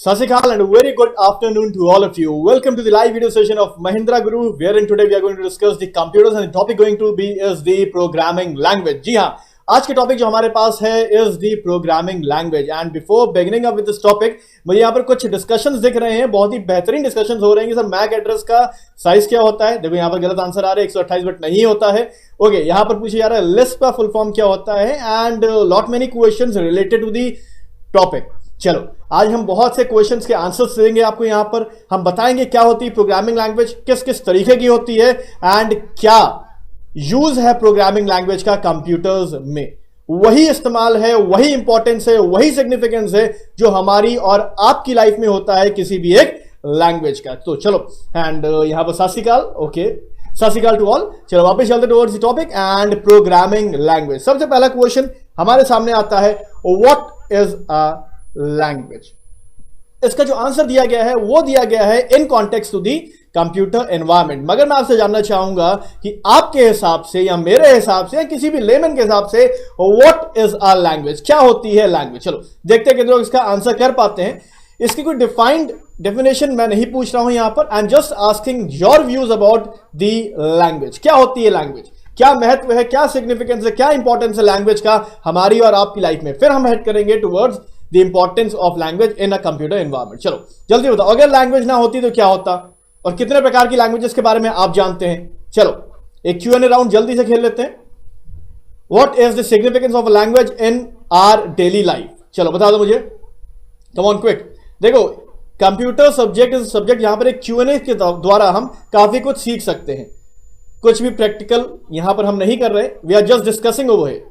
Sasikal and a very good afternoon to all of you. Welcome to the live video session of Mahindra Guru, wherein today we are going to discuss the computers and the topic going to be is the programming language. जी हाँ, आज के topic जो हमारे पास है is the programming language. And before beginning up with this topic, मुझे यहाँ पर कुछ डिस्कशंस दिख रहे हैं, बहुत ही बेहतरीन डिस्कशंस हो रहे हैं कि सर मैक एड्रेस का साइज क्या होता है. देखो यहाँ पर गलत आंसर आ रहे हैं, 128 बिट नहीं होता है. ओके, यहाँ पर पूछे जा रहा है लिस्प का फुल फॉर्म क्या होता है and lot many questions related to the topic. चलो आज हम बहुत से क्वेश्चंस के आंसर्स देंगे आपको. यहां पर हम बताएंगे क्या होती है प्रोग्रामिंग लैंग्वेज, किस किस तरीके की होती है एंड क्या यूज है प्रोग्रामिंग लैंग्वेज का कंप्यूटर्स में. वही इस्तेमाल है, वही इंपॉर्टेंस है, वही सिग्निफिकेंस है जो हमारी और आपकी लाइफ में होता है किसी भी एक लैंग्वेज का. तो चलो एंड यहां पर सासिकाल. ओके, सासिकाल टू ऑल. चलो वापस चलते towards the topic and programming language. सबसे पहला क्वेश्चन हमारे सामने आता है, व्हाट इज अ लैंग्वेज. इसका जो आंसर दिया गया है वो दिया गया है in context to the computer environment. मगर मैं आपसे जानना चाहूंगा कि आपके हिसाब से या मेरे हिसाब से या किसी भी लेमन के हिसाब से व्हाट इज अ लैंग्वेज, क्या होती है लैंग्वेज. चलो देखते हैं कितने लोग इसका आंसर कर पाते हैं. इसकी कोई डिफाइंड डेफिनेशन मैं नहीं पूछ रहा हूं यहां पर. I am just asking your views about the language. क्या होती है लैंग्वेज, क्या महत्व है, क्या सिग्निफिकेंस है, क्या इंपॉर्टेंस है लैंग्वेज का हमारी और आपकी लाइफ में. फिर हम हेड करेंगे towards the importance of language in a computer environment. चलो जल्दी बताओ, अगर लैंग्वेज ना होती तो क्या होता और कितने प्रकार की लैंग्वेजेस के बारे में आप जानते हैं. चलो एक Q&A राउंड जल्दी से खेल लेते हैं. What is the significance of a language in our daily life. चलो बता दो मुझे, कम ऑन क्विक. देखो कंप्यूटर सब्जेक्ट इज सब्जेक्ट, यहां पर एक Q&A के द्वारा हम काफी कुछ सीख सकते हैं. कुछ भी प्रैक्टिकल यहां पर हम नहीं कर रहे, we are just discussing over here.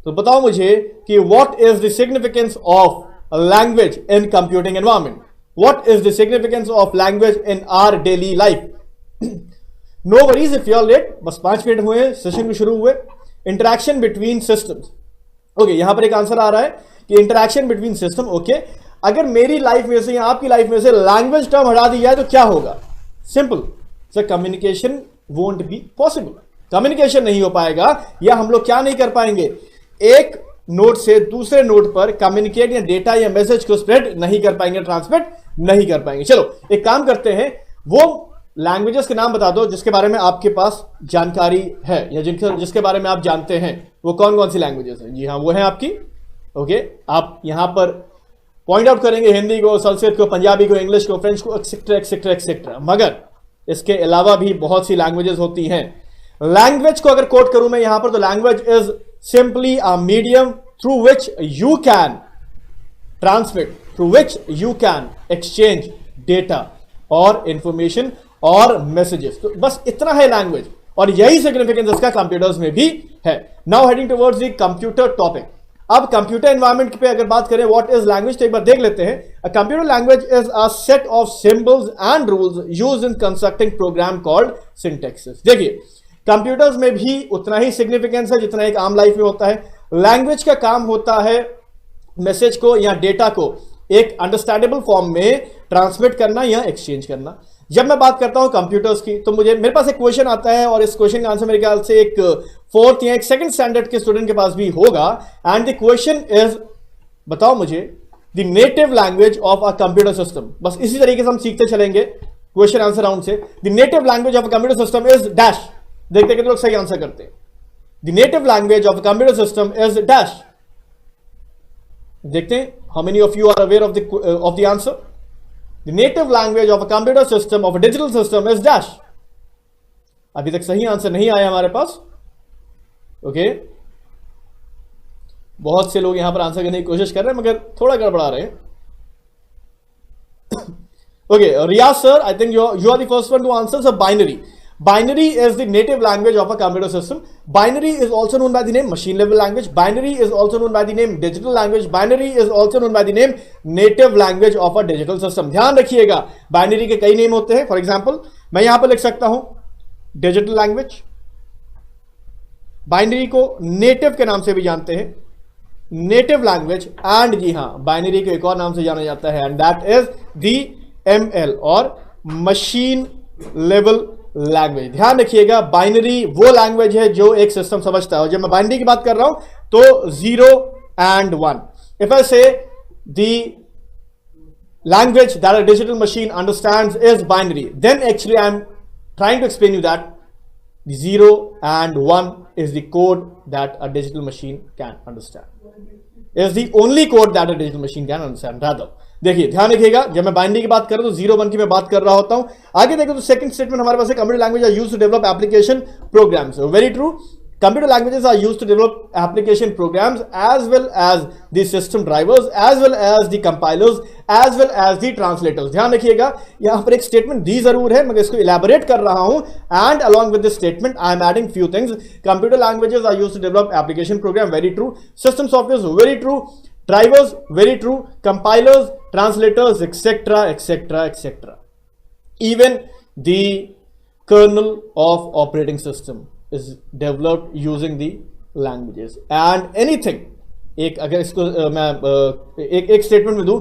तो बताओ मुझे कि what is the significance of language in computing environment. What is the significance of language in our daily life. No worries if you are late, बस 5 minute हुए session को शुरू हुए. Interaction between systems. Okay, यहां पर एक answer आ रहा है कि इंटरेक्शन बिटवीन सिस्टम. ओके, अगर मेरी लाइफ में से या आपकी लाइफ में से लैंग्वेज टर्म हटा दी जाए तो क्या होगा. Simple sir, communication won't be possible. Communication नहीं हो पाएगा या हम लोग क्या नहीं कर पाएंगे, एक नोड से दूसरे नोड पर कम्युनिकेट या डेटा या मैसेज को स्प्रेड नहीं कर पाएंगे, ट्रांसमिट नहीं कर पाएंगे. चलो एक काम करते हैं, वो लैंग्वेजेस के नाम बता दो जिसके बारे में आपके पास जानकारी है या जिसके बारे में आप जानते हैं. वो कौन कौन सी लैंग्वेजेस हैं. जी हाँ, वो है आपकी. ओके, आप यहां पर पॉइंट आउट करेंगे हिंदी को, संस्कृत को, पंजाबी को, इंग्लिश को, फ्रेंच को, एक्सेट्रा एक्सेट्रा एक्सेट्रा. मगर इसके अलावा भी बहुत सी लैंग्वेजेस होती हैं. लैंग्वेज को अगर कोट करूं मैं यहां पर, तो language is simply a medium through which you can transmit, through which you can exchange data और information और messages. तो बस इतना है लैंग्वेज, और यही सिग्निफिकेंस इसका कंप्यूटर्स में भी है. Now heading towards the computer topic. अब कंप्यूटर एनवायरनमेंट पे अगर बात करें व्हाट इज लैंग्वेज, तो एक बार देख लेते हैं. A computer language is a set of symbols and rules used in constructing program called syntaxes. देखिए कंप्यूटर्स में भी उतना ही सिग्निफिकेंस है जितना एक आम लाइफ में होता है. लैंग्वेज का काम होता है मैसेज को या डेटा को एक अंडरस्टैंडेबल फॉर्म में ट्रांसमिट करना या एक्सचेंज करना. जब मैं बात करता हूं कंप्यूटर्स की, तो मेरे पास एक क्वेश्चन आता है और इस क्वेश्चन का आंसर मेरे ख्याल से एक 4th या एक 2nd स्टैंडर्ड के स्टूडेंट के पास भी होगा. एंड द क्वेश्चन इज, बताओ मुझे the native language of a computer system. बस इसी तरीके से हम सीखते चलेंगे क्वेश्चन आंसर राउंड से. The native language of a computer system is dash. देखते हैं कितने लोग सही आंसर करते हैं. The native language of a computer system is dash. देखते हैं how many of you are aware of the answer. The native language of a computer system of a digital system is dash. अभी तक सही answer नहीं आया हमारे पास. Okay, बहुत से लोग यहां पर आंसर करने की कोशिश कर रहे हैं मगर थोड़ा गड़बड़ा रहे हैं. Okay, Riyaz sir, I think you are the first one to answer. Sir binary. Binary is the native language of a computer system. Binary is also known by the name machine level language. Binary is also known by the name digital language. Binary is also known by the name native language of a digital system. ध्यान रखिएगा, binary के कई name होते हैं. For example मैं यहां पर लिख सकता हूं डिजिटल लैंग्वेज. बाइनरी को नेटिव के नाम से भी जानते हैं, नेटिव लैंग्वेज. एंड जी हाँ, बाइनरी को एक और नाम से जाना जाता है and that is the ML और मशीन लेवल लैंग्वेज. ध्यान रखिएगा, बाइनरी वो लैंग्वेज है जो एक सिस्टम समझता है. और जब मैं बाइनरी की बात कर रहा हूं तो 0 and 1. इफ आई से दी language that a digital machine understands is binary, then actually I'm trying to explain you that the 0 and 1 is the code that a digital machine can understand. Is the only code that a digital machine can understand. rather देखिए ध्यान रखिएगा, जब मैं binary की बात कर रहा हूं तो 0 1 की मैं बात कर रहा होता हूं. आगे देखो तो सेकंड स्टेटमेंट हमारे पास है, computer language are used to develop application programs. Very true. Computer languages are used to develop application programs as well as the system drivers, as well as the compilers, as well as the translators. ध्यान रखिएगा, यहां पर एक statement दी जरूर है, मगर इसको elaborate कर रहा हूं. And along with this statement, I am adding few things. Computer languages are used to develop application program. Very true. System software, very true. Drivers, very true. Compilers, translators, etc., etc., etc. Even the kernel of operating system is developed using the languages. And anything, एक अगर इसको मैं एक statement में दूं,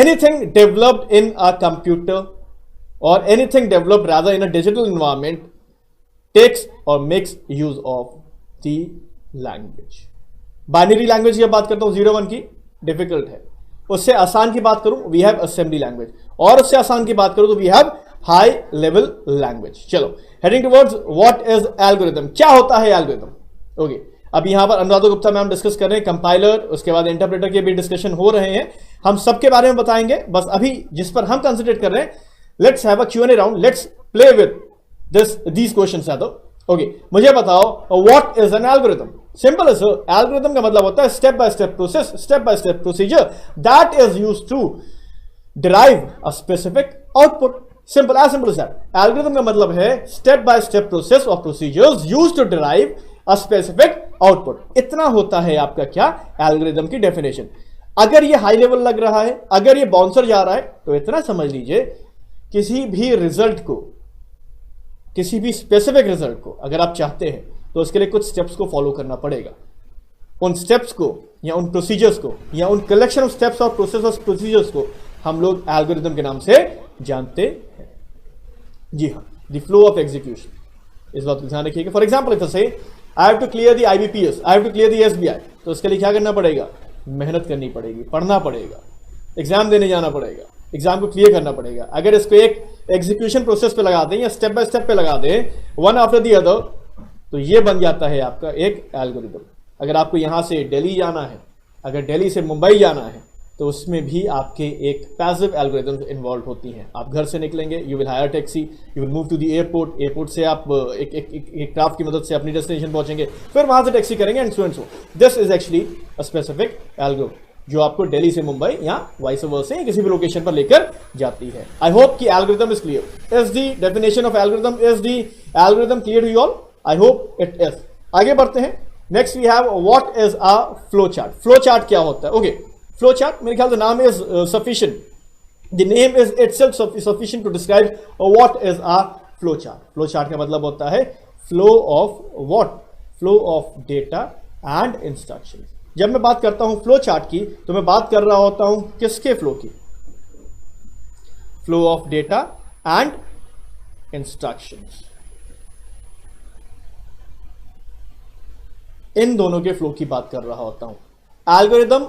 anything developed in a computer or anything developed rather in a digital environment takes or makes use of the language. Binary language की बात करता हूं 0 1 की, डिफिकल्ट है. उससे आसान की बात करूं, वी हैव असेंबली लैंग्वेज, और उससे आसान की बात करूं तो we have high level language. चलो, heading towards what is algorithm. क्या होता है एल्गोरिथम? ओके, अब यहां पर अनुराधा गुप्ता मैम डिस्कस कर रहे हैं कंपाइलर, उसके बाद इंटरप्रेटर के भी डिस्कशन हो रहे हैं. हम सबके बारे में बताएंगे. बस अभी जिस पर हम कंसंट्रेट कर रहे हैं, let's have a Q&A round. Let's play with these questions. Okay, मुझे बताओ what is an algorithm. Simple है सर. एल्गोरिथम का मतलब होता है step by step process, step by step procedure that is used to derive a specific output. Simple, as simple as that. Algorithm का मतलब है स्टेप बाय स्टेप प्रोसेस और procedures used to derive a specific output. इतना होता है आपका क्या, algorithm की डेफिनेशन. अगर ये हाई लेवल लग रहा है, अगर ये बाउंसर जा रहा है, तो इतना समझ लीजिए किसी भी रिजल्ट को, किसी भी स्पेसिफिक रिजल्ट को अगर आप चाहते हैं तो उसके लिए कुछ स्टेप्स को फॉलो करना पड़ेगा. उन स्टेप्स को या उन प्रोसीजर्स को या उन कलेक्शन ऑफ स्टेप्स और प्रोसेस ऑफ प्रोसीजर्स को हम लोग एल्गोरिथम के नाम से जानते हैं. जी हाँ, द फ्लो ऑफ एग्जीक्यूशन. इस बात को ध्यान रखिएगा. For example if say I have to clear the IBPS, I have to clear the SBI, तो उसके लिए क्या करना पड़ेगा? मेहनत करनी पड़ेगी, पढ़ना पड़ेगा, एग्जाम देने जाना पड़ेगा, एग्जाम को क्लियर करना पड़ेगा. अगर इसको एक एग्जीक्यूशन प्रोसेस पे लगा दें या स्टेप बाय स्टेप पे लगा दें, वन आफ्टर द अदर, तो ये बन जाता है आपका एक एल्गोरिथम. अगर आपको यहां से दिल्ली जाना है, अगर दिल्ली से मुंबई जाना है, तो उसमें भी आपके एक पैसिव एल्गोरिथम्स इन्वॉल्व होती हैं. आप घर से निकलेंगे, you will hire taxi, you will move to the airport, airport से आप एक क्राफ्ट की मदद से अपनी डेस्टिनेशन पहुंचेंगे, फिर वहां से टैक्सी करेंगे and so. This is actually a specific algorithm जो आपको दिल्ली से मुंबई या वाइस वर्सा से किसी भी लोकेशन पर लेकर जाती है. आई होप कि algorithm is clear. Is the definition of algorithm, is the algorithm clear to you all? I hope it is. आगे बढ़ते हैं. Next we have what is a flow chart. Flow chart क्या होता है? Okay, flow chart मेरे ख्याल से नाम is sufficient. The name is itself sufficient to describe what is a flow chart. Flow chart का मतलब होता है flow of what? Flow of data and instruction. जब मैं बात करता हूं फ्लो चार्ट की, तो मैं बात कर रहा होता हूं किसके फ्लो की? Flow of data and instructions. इन दोनों के फ्लो की बात कर रहा होता हूं. Algorithm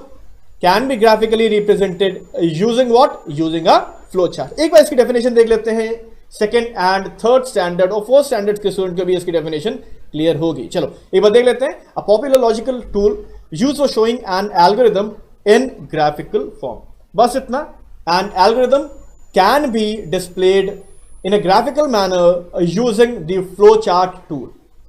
can be graphically represented using what? Using a flow chart. एक बार इसकी डेफिनेशन देख लेते हैं. सेकेंड एंड थर्ड स्टैंडर्ड और फोर्थ स्टैंडर्ड के स्टूडेंट को भी इसकी डेफिनेशन क्लियर होगी. चलो एक बार देख लेते हैं. A popular logical tool use for showing an algorithm in graphical form. बस इतना. An algorithm can be displayed in a graphical manner using the flow chart tool.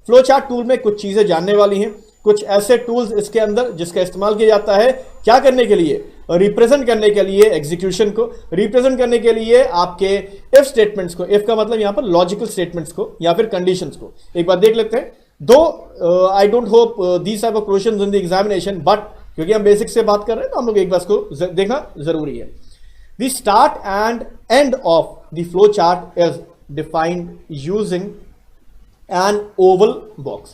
Flow chart tool में कुछ चीजें जानने वाली हैं, कुछ ऐसे टूल्स इसके अंदर जिसका इस्तेमाल किया जाता है क्या करने के लिए? रिप्रेजेंट करने के लिए एग्जीक्यूशन को, रिप्रेजेंट करने के लिए आपके इफ स्टेटमेंट्स को. इफ का मतलब यहां पर लॉजिकल स्टेटमेंट्स को या फिर कंडीशंस को. एक बार देख लेते हैं. Though I don't hope these type of questions in the examination, but क्योंकि हम बेसिक से बात कर रहे हैं तो हम लोग एक बार इसको देखना जरूरी है. The start and and of the flow chart is defined using an oval box.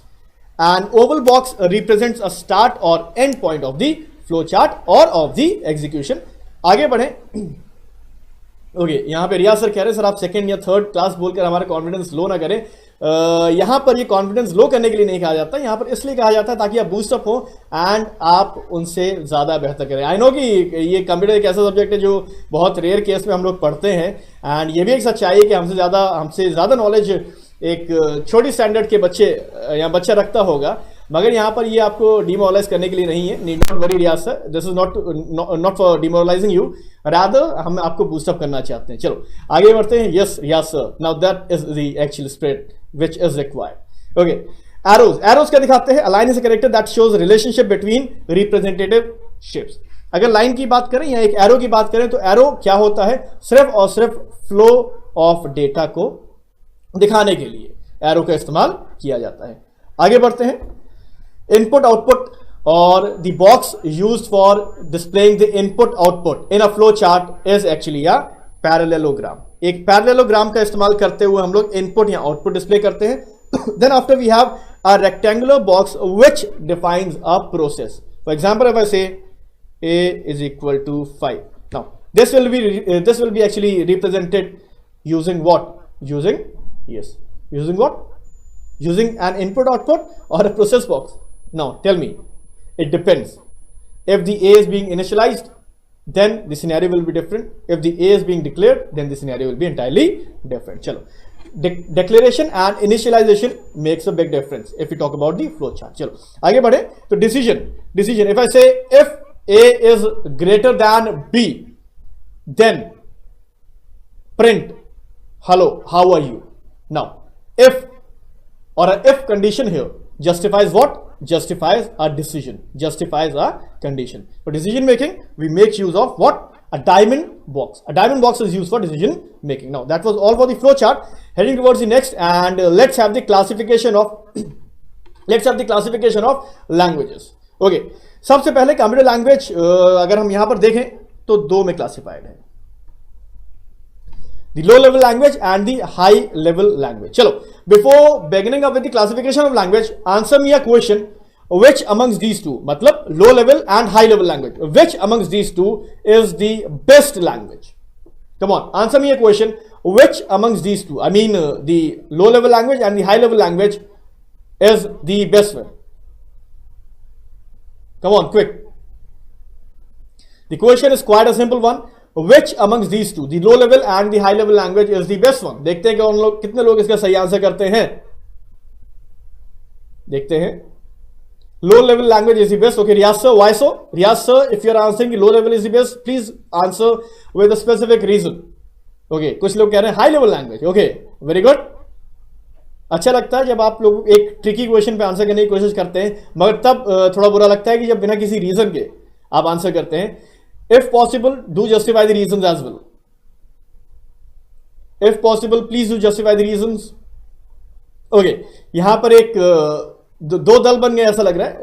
An oval box represents a start or end point of the flow chart or of the execution. आगे बढ़े. Okay, यहां पे रियाज sir कह रहे हैं sir आप second या third class बोलकर हमारा कॉन्फिडेंस लो ना करें. यहां पर ये कॉन्फिडेंस लो करने के लिए नहीं कहा जाता, यहां पर इसलिए कहा जाता है ताकि आप बूस्टअप हो एंड आप उनसे ज्यादा बेहतर करें। आई नो कि ये कंप्यूटर एक ऐसा सब्जेक्ट है जो बहुत रेयर केस में हम लोग पढ़ते हैं, एंड ये भी एक सच्चाई है कि हमसे ज्यादा नॉलेज एक छोटी स्टैंडर्ड के बच्चे या बच्चा रखता होगा, मगर यहाँ पर ये आपको डिमोरलाइज करने के लिए नहीं है। Need not worry Riyaz sir, this is not for demoralizing you, rather हम आपको बूस्टअप करना चाहते हैं। चलो आगे बढ़ते हैं। Yes Riyaz sir, now that is the actual spread which is required. Okay, arrows क्या दिखाते हैं? A line is a character that shows relationship between representative shapes. अगर लाइन की बात करें या एक एरो की बात करें तो एरो क्या होता है? सिर्फ और सिर्फ फ्लो ऑफ डेटा को दिखाने के लिए एरो का इस्तेमाल किया जाता है। आगे बढ़ते हैं। इनपुट आउटपुट और the box used for displaying the input output in a flow chart is actually a parallelogram. एक पैरेललोग्राम का इस्तेमाल करते हुए हम लोग इनपुट या आउटपुट डिस्प्ले करते हैं। Then after we have a rectangular box which defines a process. For example if I say a is equal to 5, now this will be actually represented using what? Using what? Using an input output or a process box? Now tell me, it depends. If the a is being initialized, then the scenario will be different. If the a is being declared, then the scenario will be entirely different. Chalo, declaration and initialization makes a big difference if we talk about the flow chart. Chalo आगे बढ़े तो decision if I say if a is greater than b, then print hello, how are you? Now if or a if condition here justifies what? Justifies a decision, justifies a condition. For decision making we make use of what? A diamond box. A diamond box is used for decision making. Now that was all for the flow chart. Heading towards the next, and let's have the classification of languages. Okay, सबसे पहले computer language अगर हम यहां पर देखें तो दो में क्लासिफाइड है, the low level language and the high level language. चलो, before beginning up with the classification of language, answer me a question, which amongst these two, मतलब low level and high level language, which amongst these two is the best language? Come on, answer me a question, which amongst these two, I mean the low level language and the high level language is the best one? Come on, quick. The question is quite a simple one. Which amongst these two, the low level and the high level language, is the best one? देखते हैं कि उन लोग कितने लोग इसका सही answer करते हैं। देखते हैं। Low level language is the best. Okay, Riyaz sir, why so? Riyaz sir, if you are answering low level is the best, please answer with a specific reason. Okay, कुछ लोग कह रहे हैं high level language. Okay, very good. अच्छा लगता है जब आप लोग एक ट्रिकी क्वेश्चन पे आंसर करने की कोशिश करते हैं, मगर तब थोड़ा बुरा लगता है कि जब बिना किसी रीजन के आप आंसर करते हैं। If possible do justify the reasons as well. If possible please do justify the reasons. Okay, यहां पर एक दो दल बन गए ऐसा लग रहा है।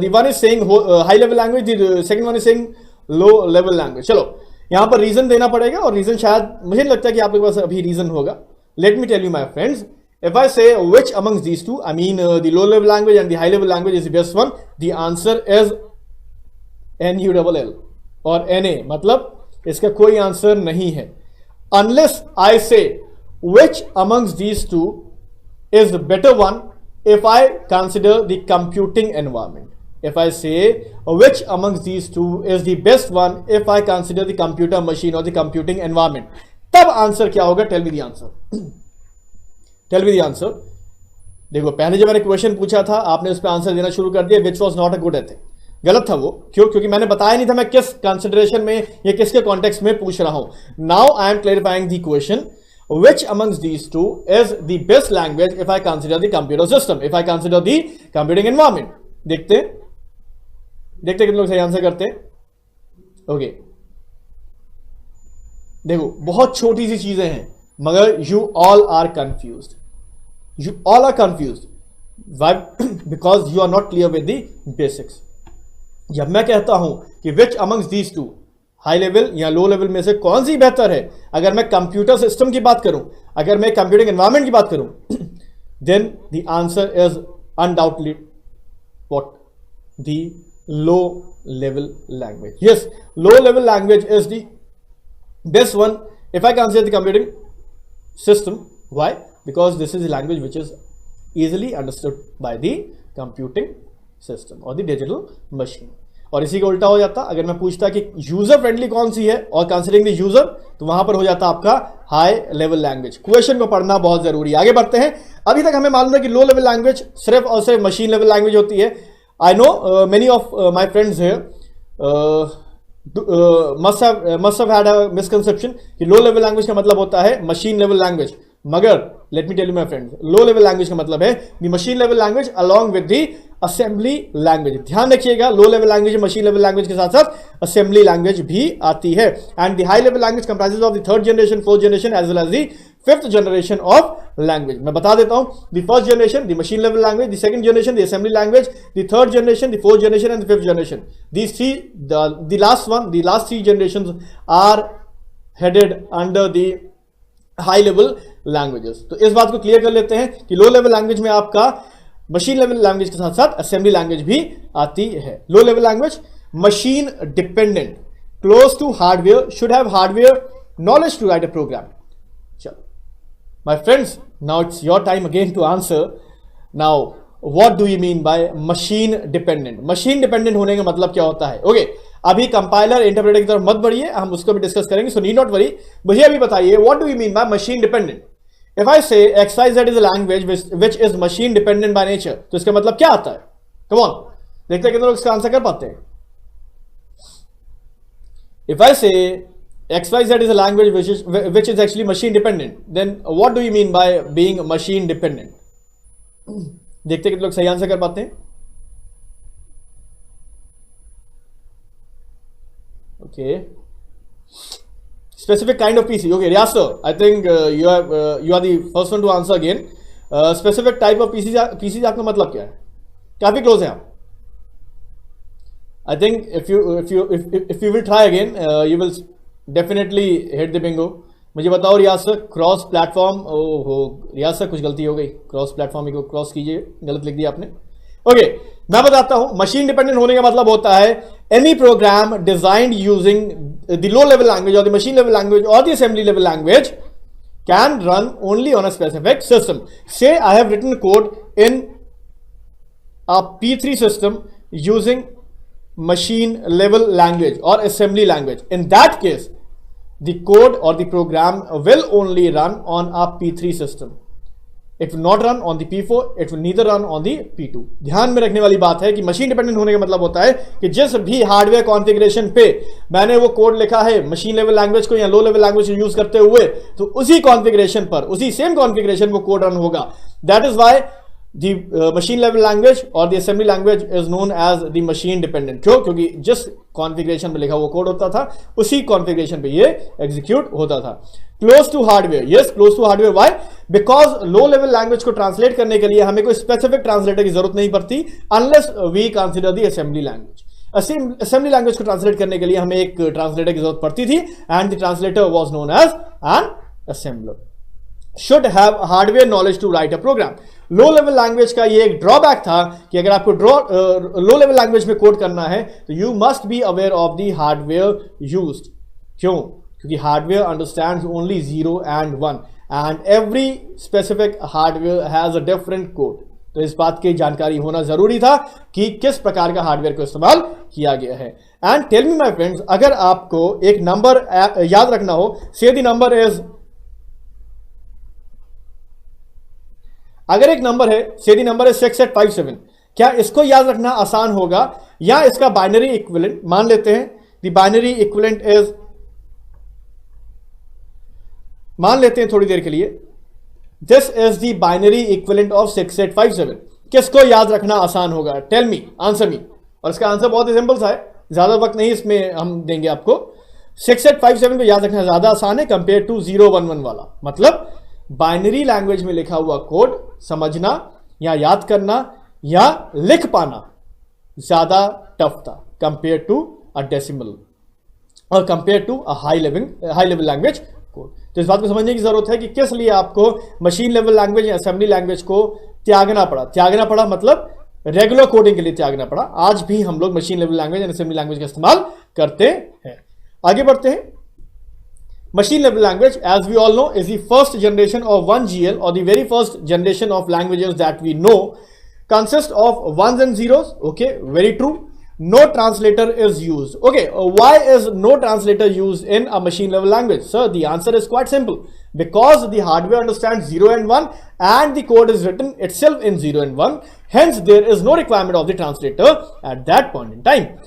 The one is saying hi level language, the second one is saying low level language. चलो यहां पर रीजन देना पड़ेगा, और रीजन शायद मुझे नहीं लगता कि आपके पास अभी रीजन होगा। Let me tell you my friends, if I say which amongst these two, I mean the low level language and the high level language is the best one, the answer is NULL or NA, मतलब इसका कोई answer नहीं है। Unless I say which amongst these two is the better one if I consider the computing environment. If I say which amongst these two is the best one if I consider the computer machine or the computing environment, तब answer क्या होगा? Tell me the answer. Tell me the answer. देखो, पहले जब मैंने question पूछा था आपने उस पर आंसर देना शुरू कर दिया, which was not a good a thing. गलत था वो। क्यों? क्योंकि मैंने बताया नहीं था मैं किस कंसिडरेशन में या किसके कॉन्टेक्स्ट में पूछ रहा हूं। Now I am clarifying the question, which amongst these two is the best language if I consider the computer system, if I consider the computing environment. देखते कितने लोग सही आंसर करते हैं। ओके, देखो बहुत छोटी सी चीजें हैं, मगर you all are confused. You all are confused. Why? Because you are not clear with the basics. जब मैं कहता हूं कि which amongst these two, high level या लो लेवल में से कौन सी बेहतर है, अगर मैं कंप्यूटर सिस्टम की बात करूं, अगर मैं कंप्यूटिंग एनवायरमेंट की बात करूं, then the answer is undoubtedly what? The low level language. Yes, low level language is the best one if I consider the computing system. Why? Because this is language which is easily understood by the computing system और the digital machine। और इसी का उल्टा हो जाता, अगर मैं पूछता कि यूजर फ्रेंडली कौन सी है और कंसीडरिंग द यूजर, तो वहां पर हो जाता आपका हाई लेवल लैंग्वेज। क्वेश्चन को पढ़ना बहुत जरूरी है। आगे बढ़ते हैं। अभी तक हमें मालूम है कि लो लेवल लैंग्वेज सिर्फ और सिर्फ मशीन लेवल लैंग्वेज होती है। I know many of my friends here must have had a misconception कि लो लेवल लैंग्वेज का मतलब होता है मशीन लेवल लैंग्वेज, मगर let me tell you my friends, low level language का मतलब है the machine level language along with the assembly language. ध्यान रखिएगा, low level language machine level language के साथ साथ असेंबली लैंग्वेज भी आती है। And the high level language comprises of the third generation, fourth generation as well as the fifth generation of language. मैं बता देता हूं, the first generation the machine level language, the second generation the assembly language, the third generation the fourth generation and the fifth generation. These three, the last three generations are headed under the high level languages। तो इस बात को clear कर लेते हैं कि लो level language में आपका मशीन लेवल लैंग्वेज के साथ साथ असेंबली लैंग्वेज भी आती है। Low level language machine dependent, close to hardware, should have hardware knowledge to write a program. चलो my friends, now it's your time again to answer. Now What do you mean by machine dependent? Machine dependent होने का मतलब क्या होता है? Okay, अभी compiler interpreter की तरफ मत बढ़िए, हम उसको भी डिस्कस करेंगे, सो नीड नॉट वरी। मुझे अभी बताइए, what do you mean by machine dependent? If I से XYZ is a language which is machine dependent by nature, तो इसका मतलब क्या आता है? कम ऑन, देखते हैं कितने लोग इसका आंसर कर पाते हैं। इफ आई से XYZ is a language which is actually machine dependent, then what do you mean by being machine dependent? देखते कितने लोग सही आंसर कर पाते हैं। Okay, specific kind of PC. Okay Riyaz sir, I think you are the first one to answer again. Specific type of PC आपका मतलब क्या है? काफी क्लोज है आप। I think if you will try again you will definitely hit the bingo. मुझे बताओ रियाज sir, cross platform. ओहो रियाज सर, कुछ गलती हो गई, क्रॉस प्लेटफॉर्म को क्रॉस कीजिए, गलत लिख दिया आपने। ओके, मैं बताता हूं, मशीन डिपेंडेंट होने का मतलब होता है any program designed using the low level language और द मशीन लेवल लैंग्वेज और the assembly level language can run only on a specific system. Say I have written code in a P3 system using machine level language or assembly language. In that case, the code or the program will only run on a P3 system. It will not run on the P4, it will neither run on the P2. ध्यान में रखने वाली बात है कि machine dependent होने का मतलब होता है कि जिस भी हार्डवेयर कॉन्फ़िगरेशन पे मैंने वो कोड लिखा है मशीन लेवल लैंग्वेज को या लो लेवल लैंग्वेज को यूज करते हुए, तो उसी कॉन्फ़िगरेशन पर, उसी सेम कॉन्फ़िगरेशन वो कोड रन होगा. That is why the machine level language or the assembly language is known as the machine dependent. क्योंकि जिस कॉन्फ़िगरेशन में लिखा वो कोड होता था उसी कॉन्फ़िगरेशन पे ये एग्जीक्यूट होता था. Close to hardware, yes close to hardware. Why? Because low level language को ट्रांसलेट करने के लिए हमें कोई स्पेसिफिक ट्रांसलेटर की जरूरत नहीं पड़ती unless we consider the assembly language. Assembly language को ट्रांसलेट करने के लिए हमें एक ट्रांसलेटर की जरूरत पड़ती थी and the translator was known as an assembler. Should have hardware knowledge to write a program. Low level language का ये एक ड्रॉबैक था कि अगर आपको लो लेवल लैंग्वेज में कोड करना है तो you must be aware of the hardware used. क्यों? क्योंकि hardware understands only 0 and 1 and every specific hardware has a different code. तो इस बात की जानकारी होना जरूरी था कि किस प्रकार का हार्डवेयर को इस्तेमाल किया गया है. And tell me my friends, अगर आपको एक नंबर याद रखना हो, से द नंबर इज, अगर एक नंबर है, से द नंबर है 6857, क्या इसको याद रखना आसान होगा या इसका बाइनरी इक्विवेलेंट? मान लेते हैं द बाइनरी इक्विवेलेंट इज, मान लेते हैं थोड़ी देर के लिए, this is the binary equivalent of 6857. किसको याद रखना आसान होगा? Tell me, answer me. और इसका आंसर बहुत ही सिंपल सा है, ज्यादा वक्त नहीं इसमें हम देंगे आपको. 6857 को याद रखना ज्यादा आसान है कंपेयर टू 011 वाला. मतलब बाइनरी लैंग्वेज में लिखा हुआ कोड समझना या याद करना या लिख पाना ज्यादा टफ था कंपेयर टू अ डेसिमल और compare to a high level language code. तो इस बात को समझने की जरूरत है कि किस लिए आपको मशीन लेवल लैंग्वेज या असेंबली लैंग्वेज को त्यागना पड़ा. मतलब रेगुलर कोडिंग के लिए त्यागना पड़ा. आज भी हम लोग मशीन लेवल लैंग्वेज या असेंबली लैंग्वेज का इस्तेमाल करते हैं. आगे बढ़ते हैं. Machine level language, as we all know, is the first generation of 1GL, or the very first generation of languages that we know, consists of ones and zeros. Okay, very true. No translator is used. Okay, why is no translator used in a machine level language? Sir, the answer is quite simple. Because the hardware understands 0 and 1 and the code is written itself in 0 and 1. Hence, there is no requirement of the translator at that point in time.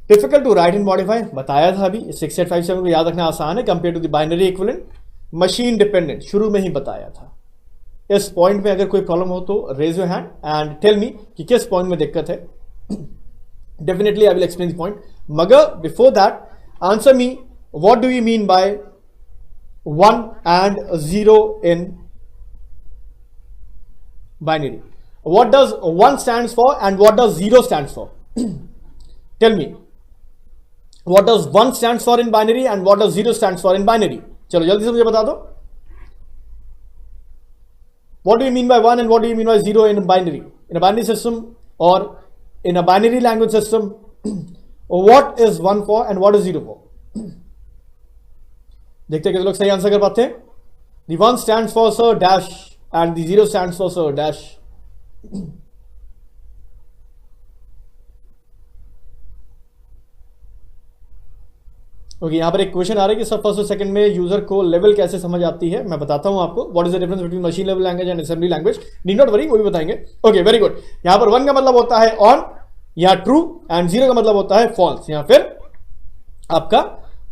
Difficult to write and modify, बताया था अभी. 6857 को याद रखना आसान है compared to the binary equivalent. Machine dependent, शुरू में ही बताया था. इस पॉइंट में अगर कोई प्रॉब्लम हो तो raise your hand and tell me कि किस पॉइंट में दिक्कत है. Definitely I will explain the point. Magar, before that, answer me, what do you mean by 1 and 0 in binary? What does 1 stands for and what does 0 stands for? Tell me. What does 1 stands for in binary and what does 0 stands for in binary? चलो जल्दी से मुझे बता दो. What do you mean by 1 and what do you mean by 0 in binary? In a binary system or in a binary language system, what is 1 for and what is 0 for? देखते हैं कितने लोग सही आंसर कर पाते हैं. The 1 stands for sir dash and the 0 stands for sir dash. Okay, यहाँ पर एक क्वेश्चन आ रहा है कि सब फर्स्ट और सेकंड में यूजर को लेवल कैसे समझ आती है. मैं बताता हूं आपको. What is the difference between machine level language and assembly language. Need not worry, वो भी बताएंगे. Okay, very good. यहाँ पर 1 का मतलब होता है ऑन या ट्रू एंड 0 का मतलब होता है फॉल्स या फिर आपका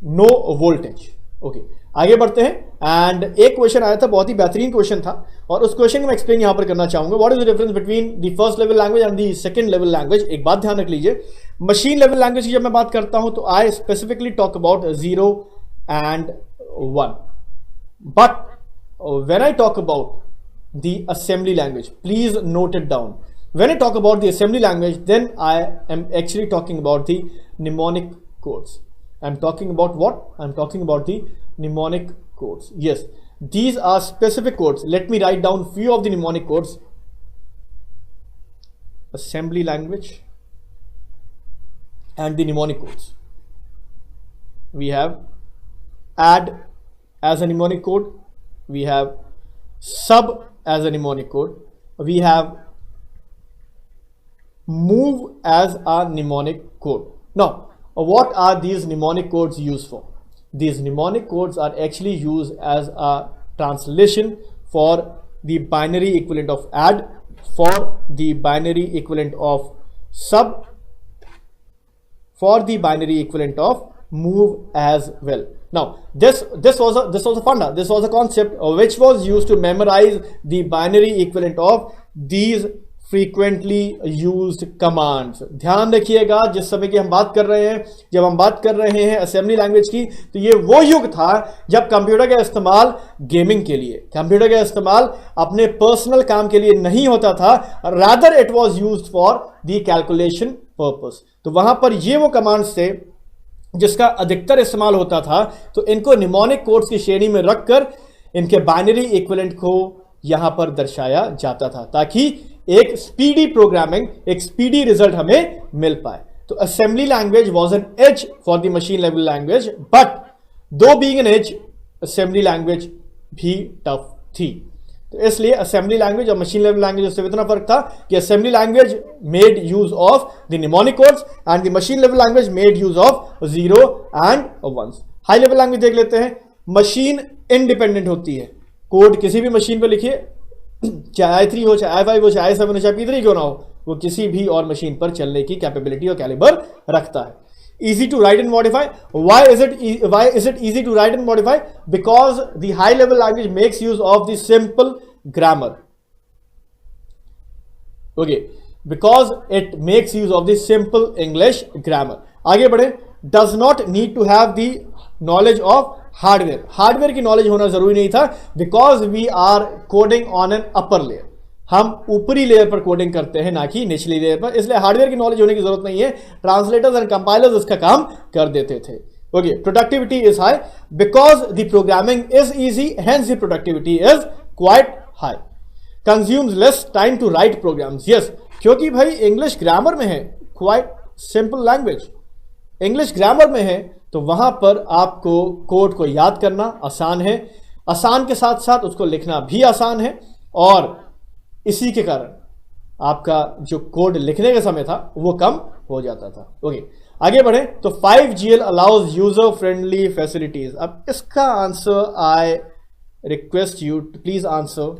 नो वोल्टेज. ओके, आगे बढ़ते हैं. एंड एक क्वेश्चन आया था, बहुत ही बेहतरीन क्वेश्चन था और उस क्वेश्चन को मैं एक्सप्लेन यहां पर करना चाहूंगा. What is the difference between the first level language and the second level language. एक बात ध्यान रख लीजिए, मशीन लेवल लैंग्वेज की जब मैं बात करता हूं तो I specifically talk about 0 and 1. But when I talk about the assembly language, please note it down. When I talk about the assembly language, then I am actually talking about the mnemonic codes. I'm talking about what? I'm talking about the mnemonic codes. Yes, these are specific codes. Let me write down few of the mnemonic codes. Assembly language and the mnemonic codes. We have add as a mnemonic code, we have sub as a mnemonic code, we have move as a mnemonic code. Now, what are these mnemonic codes used for? These mnemonic codes are actually used as a translation for the binary equivalent of add, for the binary equivalent of sub, for the binary equivalent of move as well. Now, this was a funda, this was a concept which was used to memorize the binary equivalent of these frequently used commands. ध्यान रखिएगा, जिस समय की हम बात कर रहे हैं, जब हम बात कर रहे हैं असेंबली लैंग्वेज की, तो ये वो युग था जब कंप्यूटर का इस्तेमाल गेमिंग के लिए, कंप्यूटर का इस्तेमाल अपने पर्सनल काम के लिए नहीं होता था, rather it was used for the calculation purpose. तो वहां पर ये वो कमांड्स थे जिसका अधिकतर इस्तेमाल होता था. तो इनको निमोनिक कोड्स की श्रेणी में रखकर इनके बाइनरी इक्विवेलेंट को यहां पर दर्शाया जाता था ताकि एक स्पीडी प्रोग्रामिंग, एक स्पीडी रिजल्ट हमें मिल पाए. तो assembly language was an as for the machine level language, but दो being an as, assembly language भी टफ थी. तो इसलिए असेंबली लैंग्वेज और मशीन लेवल लैंग्वेज से इतना फर्क था कि assembly language made use of the mnemonic codes and the machine level language made use of 0 and 1. High level language देख लेते हैं. मशीन इंडिपेंडेंट होती है. कोड किसी भी मशीन पर लिखिए, चाहे i3 हो, चाहे i5 हो, चाहे i7 हो, चाहे p3 क्यों ना हो, वो किसी भी और मशीन पर चलने की कैपेबिलिटी और कैलिबर रखता है. Easy to write and modify. Why is it easy to write and modify? Because the high level language makes use of the simple grammar. Okay, because it makes use of the simple English grammar. आगे बढ़े. Does not need to have the knowledge of hardware. Hardware की knowledge होना जरूरी नहीं था because we are coding on an upper layer. हम ऊपरी layer पर कोडिंग करते हैं, ना कि निचली लेयर पर, इसलिए हार्डवेयर की नॉलेज होने की जरूरत नहीं है. ट्रांसलेटर्स एंड कंपाइलर्स इसका काम कर देते थे. Okay, productivity is high because the programming is easy, hence the productivity is quite high. Consumes less time to write programs. Yes, क्योंकि भाई इंग्लिश ग्रामर में है, quite simple language. English grammar में है तो वहां पर आपको कोड को याद करना आसान है, आसान के साथ साथ उसको लिखना भी आसान है, और इसी के कारण आपका जो कोड लिखने का समय था वो कम हो जाता था। ओके, आगे बढ़े तो 5GL allows user friendly facilities. अब इसका answer I request you to please answer,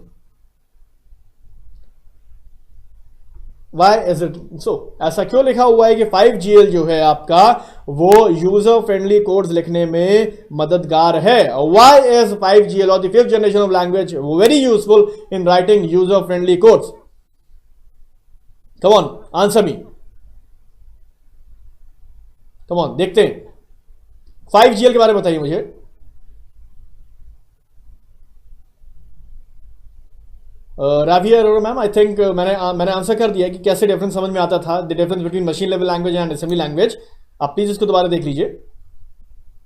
why is it so? ऐसा क्यों लिखा हुआ है कि 5GL जो है आपका वो यूजर फ्रेंडली कोड्स लिखने में मददगार है? वाई इज 5GL और the 5th generation of language very useful in writing user friendly codes? Come on, answer me, come on, देखते हैं। 5GL के बारे में बताइए मुझे। Rabia Arora ma'am, I think मैंने आंसर कर दिया कि कैसे डिफरेंस समझ में आता था, the difference between machine level language and assembly language. आप प्लीज इसको दोबारा देख लीजिए।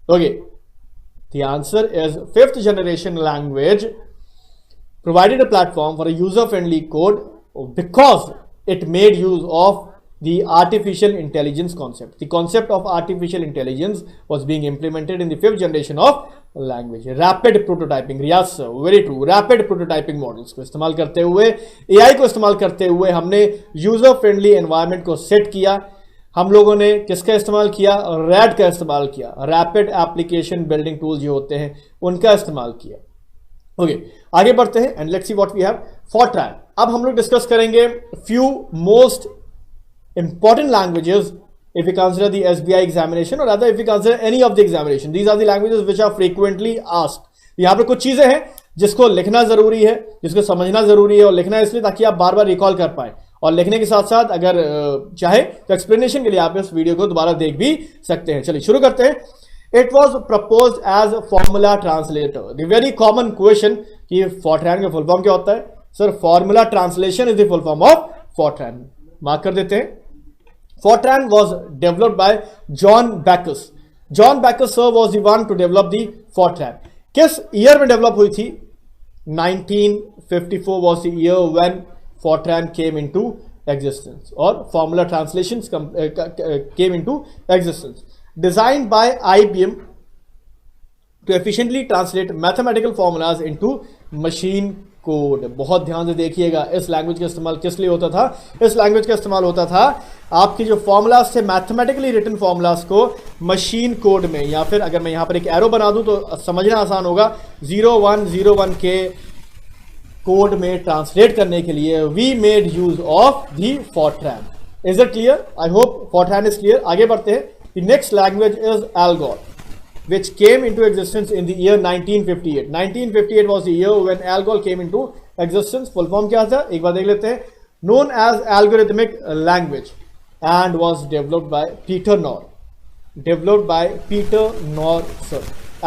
Okay, the answer is 5th generation language provided a platform for a user-friendly code because it made use of the artificial intelligence concept. The concept of artificial intelligence was being implemented in the 5th generation of language. Rapid prototyping, yes, very true. Rapid prototyping models को इस्तेमाल करते हुए, AI को इस्तेमाल करते हुए हमने user-friendly environment को सेट किया। हम लोगों ने किसका इस्तेमाल किया? RAD का इस्तेमाल किया, रैपिड एप्लीकेशन बिल्डिंग टूल्स जो होते हैं उनका इस्तेमाल किया। ओके, आगे बढ़ते हैं and let's see what we have. Fortran, अब हम लोग डिस्कस करेंगे few most important languages if you consider the SBI examination or rather if you consider any of the examination. These are the languages which are frequently asked. यहाँ पर कुछ चीजें हैं जिसको लिखना जरूरी है, जिसको समझना जरूरी है, और लिखना इसलिए ताकि आप बार बार रिकॉल कर पाए, और लिखने के साथ साथ अगर चाहे तो एक्सप्लेनेशन के लिए आप इस वीडियो को दोबारा देख भी सकते हैं। चलिए शुरू करते हैं। It was proposed as a formula translator. The very common question कि Fortran का फुल फॉर्म क्या होता है? Sir, formula translation is the full form of Fortran। Mark कर देते हैं। Fortran was developed by John Backus. John Backus sir was the one to develop the Fortran. किस year में डेवलप हुई थी? 1954 was the year when Fortran came into existence, or formula translations came into existence. Designed by IBM to efficiently translate mathematical formulas into machine code. बहुत ध्यान से देखिएगा, इस language का इस्तेमाल किस लिए होता था? इस लैंग्वेज का इस्तेमाल होता था आपकी जो फॉर्मूलाज थे, मैथमेटिकली रिटन फॉर्मूलाज को मशीन कोड में, या फिर अगर मैं यहां पर एक एरो बना दूं तो समझना आसान होगा, 0101 के कोड में ट्रांसलेट करने के लिए we made use of the Fortran. Is it clear? I hope Fortran is clear. आगे बढ़ते हैं। The next language is ALGOL, which came into existence in the year 1958. 1958 was the year when ALGOL came into existence. Full form क्या था? एक बार देख लेते हैं। Known as algorithmic language and was developed by Peter Nor. Developed by Peter Nor, sir.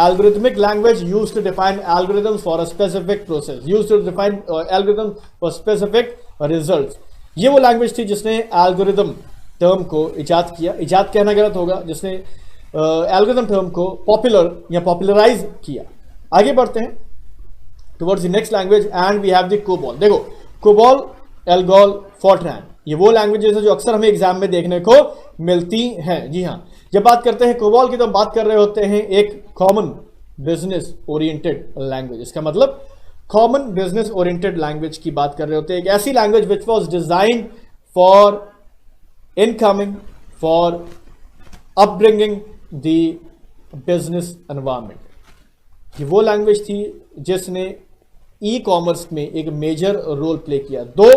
Algorithmic language used to define algorithms for a specific process. Used to define algorithms for specific results. ये वो language थी जिसने algorithm term को इजाद किया, इजाद कहना गलत होगा, जिसने एल्गोरिथम टर्म को पॉपुलर या पॉपुलराइज किया। आगे बढ़ते हैं towards the next language and we have the COBOL. देखो, कोबॉल, एल्गोल, Fortran, ये वो लैंग्वेजेस है जो अक्सर हमें एग्जाम में देखने को मिलती हैं। जी हाँ, जब बात करते हैं कोबॉल की तो हम बात कर रहे होते हैं एक कॉमन बिजनेस ओरिएंटेड लैंग्वेज। इसका मतलब कॉमन बिजनेस ओरिएंटेड लैंग्वेज की बात कर रहे होते हैं, एक ऐसी language which was designed for incoming, for upbringing the business environment. ये वो लैंग्वेज थी जिसने ई कॉमर्स में एक मेजर रोल प्ले किया। दो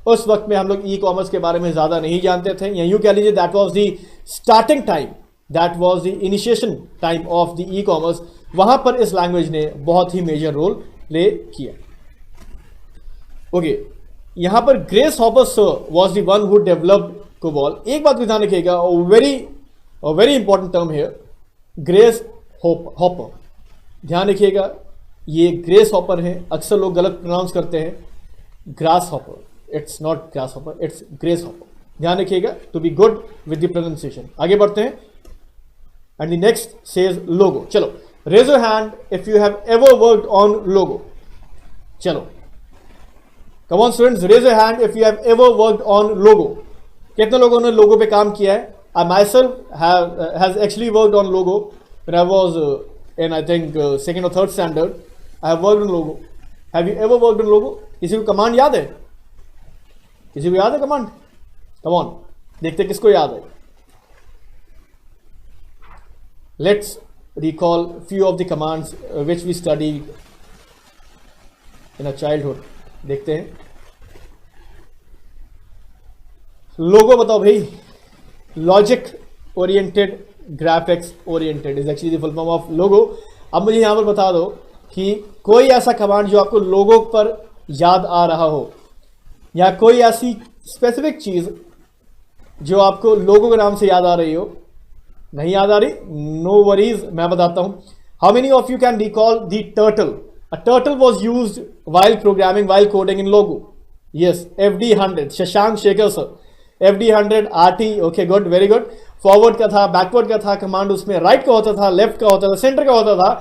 उस वक्त में हम लोग ई कॉमर्स के बारे में ज्यादा नहीं जानते थे, या यूं कह लीजिए that was the starting time, that was the initiation time of the e commerce. वहां पर इस लैंग्वेज ने बहुत ही मेजर रोल प्ले किया। ओके, यहां पर grace hopper sir was the one who developed COBOL. एक बात ध्यान रखिएगा, वेरी इंपॉर्टेंट टर्म है, ग्रेस हॉपर। ध्यान रखिएगा, ये ग्रेस हॉपर है, अक्सर लोग गलत प्रोनाउंस करते हैं, grasshopper. It's not grasshopper, it's Grace Hopper. ध्यान रखिएगा, to be good with the pronunciation. आगे बढ़ते हैं and the next says Logo. चलो, raise your hand if you have ever worked on Logo. चलो, come on students, raise your hand if you have ever worked on Logo. कितने लोगों ने Logo पे काम किया है? I myself has actually worked on logo when I was in I think second or third standard, I have worked on logo. Have you ever worked on logo? किसी को command याद है? किसी को याद है कमांड? Come on, देखते किसको याद है. Let's recall few of the commands which we studied in our childhood. देखते हैं. लोगो बताओ भाई. Logic oriented, graphics oriented is actually the full form of Logo. अब मुझे यहां पर बता दो कि कोई ऐसा कमांड जो आपको लोगो पर याद आ रहा हो, या कोई ऐसी स्पेसिफिक चीज जो आपको लोगो के नाम से याद आ रही हो. नहीं याद आ रही? नो वरीज, मैं बताता हूं. How many of you can recall the turtle? A turtle was used while programming, while coding in logo. Yes, FD100, Shashank Shekhar sir. FD100 RT, okay good, very good. Forward का था, बैकवर्ड का था command, उसमें right का होता था, left का होता था, सेंटर का होता था.